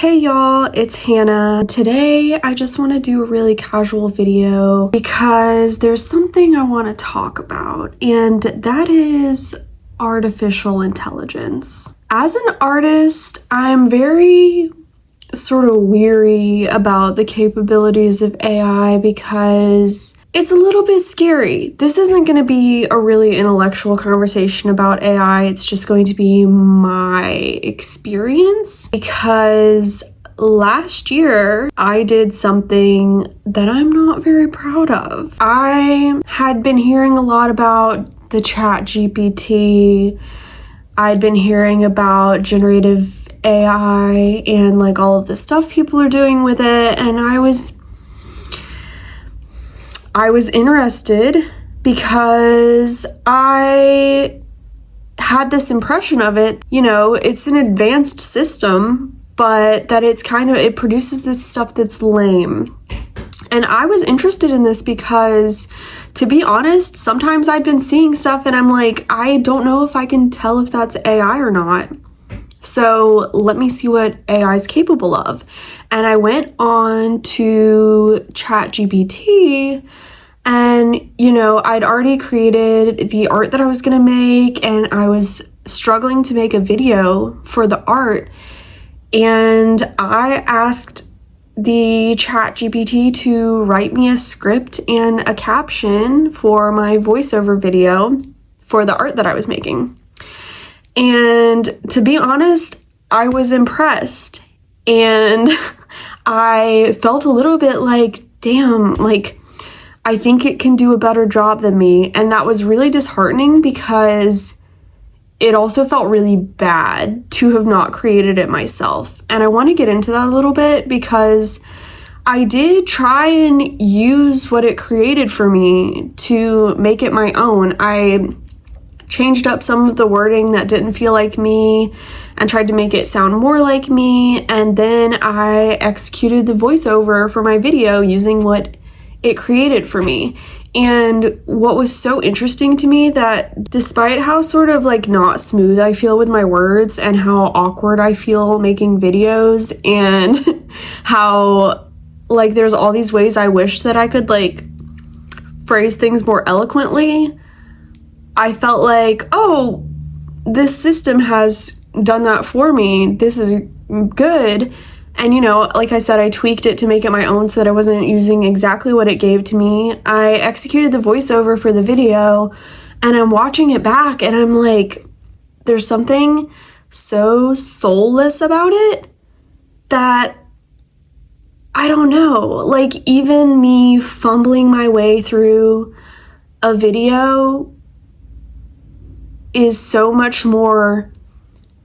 Hey y'all, it's Hannah. Today I just want to do a really casual video because there's something I want to talk about, and that is artificial intelligence. As an artist, I'm very sort of weary about the capabilities of AI because it's a little bit scary. This isn't going to be a really intellectual conversation about AI. It's just going to be my experience because last year I did something that I'm not very proud of. I had been hearing a lot about the Chat GPT. I'd been hearing about generative AI and like all of the stuff people are doing with it, and I was interested because I had this impression of it, it's an advanced system, but that it produces this stuff that's lame. And I was interested in this because, to be honest, sometimes I'd been seeing stuff and I'm like, I don't know if I can tell if that's AI or not. So let me see what AI is capable of. And I went on to ChatGPT and, I'd already created the art that I was going to make, and I was struggling to make a video for the art. And I asked the ChatGPT to write me a script and a caption for my voiceover video for the art that I was making. And to be honest, I was impressed, and I felt a little bit like, damn, I think it can do a better job than me. And that was really disheartening because it also felt really bad to have not created it myself. And I want to get into that a little bit because I did try and use what it created for me to make it my own. I changed up some of the wording that didn't feel like me and tried to make it sound more like me. And then I executed the voiceover for my video using what it created for me. And what was so interesting to me, that despite how sort of not smooth I feel with my words and how awkward I feel making videos, and how there's all these ways I wish that I could phrase things more eloquently, I felt like, oh, this system has done that for me. This is good. And, like I said, I tweaked it to make it my own so that I wasn't using exactly what it gave to me. I executed the voiceover for the video, and I'm watching it back and I'm like, there's something so soulless about it that I don't know. Even me fumbling my way through a video is so much more,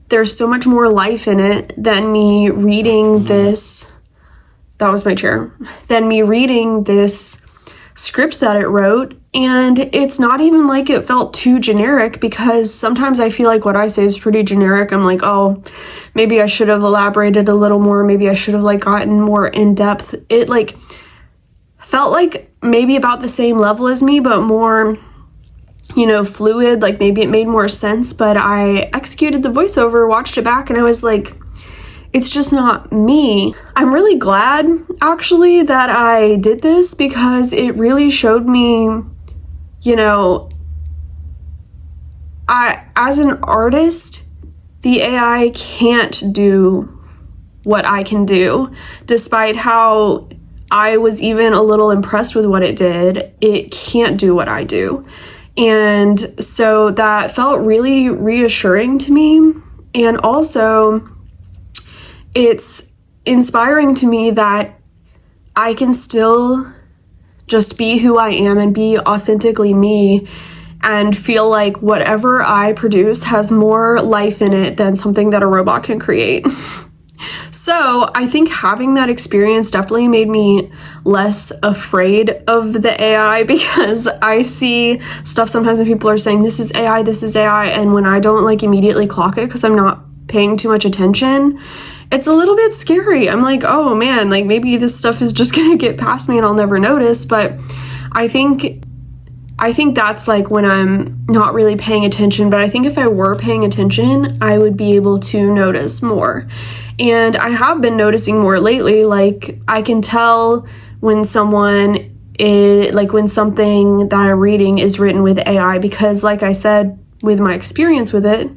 there's so much more life in it than me reading this, that was my chair, than me reading this script that it wrote. And it's not even like it felt too generic, because sometimes I feel like what I say is pretty generic. I'm like, oh, maybe I should have elaborated a little more. Maybe I should have gotten more in depth. It felt like maybe about the same level as me, but more fluid, maybe it made more sense. But I executed the voiceover, watched it back, and I was like, it's just not me. I'm really glad actually that I did this, because it really showed me, as an artist, the AI can't do what I can do. Despite how I was even a little impressed with what it did, it can't do what I do. And so that felt really reassuring to me. And also, it's inspiring to me that I can still just be who I am and be authentically me, and feel like whatever I produce has more life in it than something that a robot can create. So I think having that experience definitely made me less afraid of the AI, because I see stuff sometimes when people are saying, this is AI, and when I don't immediately clock it because I'm not paying too much attention, it's a little bit scary. I'm like, oh man, maybe this stuff is just gonna get past me and I'll never notice. But I think I think that's like when I'm not really paying attention, but I think if I were paying attention, I would be able to notice more. And I have been noticing more lately. Like, I can tell when something that I'm reading is written with AI, because like I said, with my experience with it,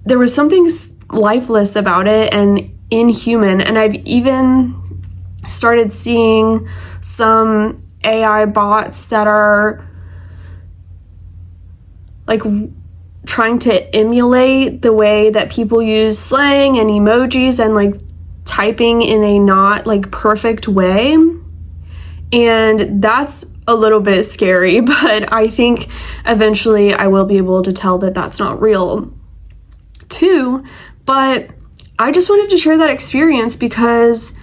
there was something lifeless about it and inhuman. And I've even started seeing some AI bots that are like trying to emulate the way that people use slang and emojis and like typing in a not like perfect way. And that's a little bit scary, but I think eventually I will be able to tell that that's not real too. But I just wanted to share that experience because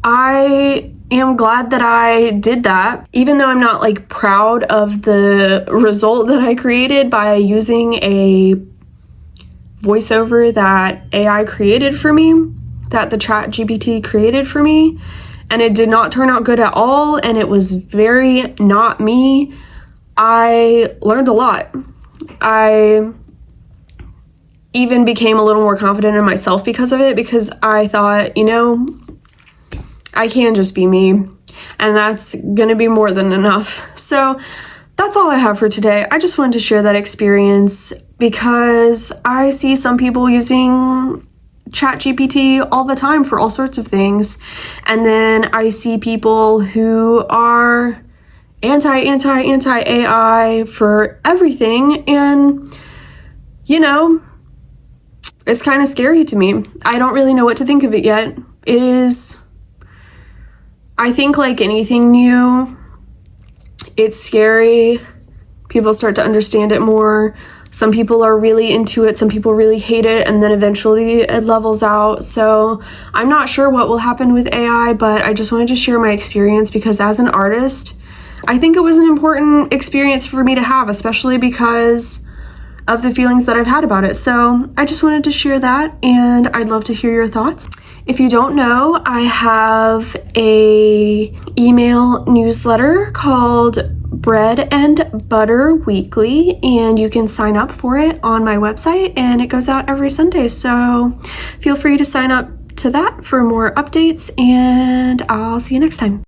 I am glad that I did that, even though I'm not like proud of the result that I created by using a voiceover that AI created for me, that the ChatGPT created for me, and it did not turn out good at all, and it was very not me. I learned a lot. I even became a little more confident in myself because of it, because I thought, I can just be me, and that's gonna be more than enough. So that's all I have for today. I just wanted to share that experience because I see some people using ChatGPT all the time for all sorts of things, and then I see people who are anti-AI for everything, and it's kind of scary to me. I don't really know what to think of it yet. It is, I think, like anything new, it's scary. People start to understand it more. Some people are really into it, some people really hate it, and then eventually it levels out. So I'm not sure what will happen with AI, but I just wanted to share my experience because as an artist, I think it was an important experience for me to have, especially because of the feelings that I've had about it. So I just wanted to share that, and I'd love to hear your thoughts. If you don't know, I have a email newsletter called Bread and Butter Weekly, and you can sign up for it on my website, and it goes out every Sunday. So feel free to sign up to that for more updates, and I'll see you next time.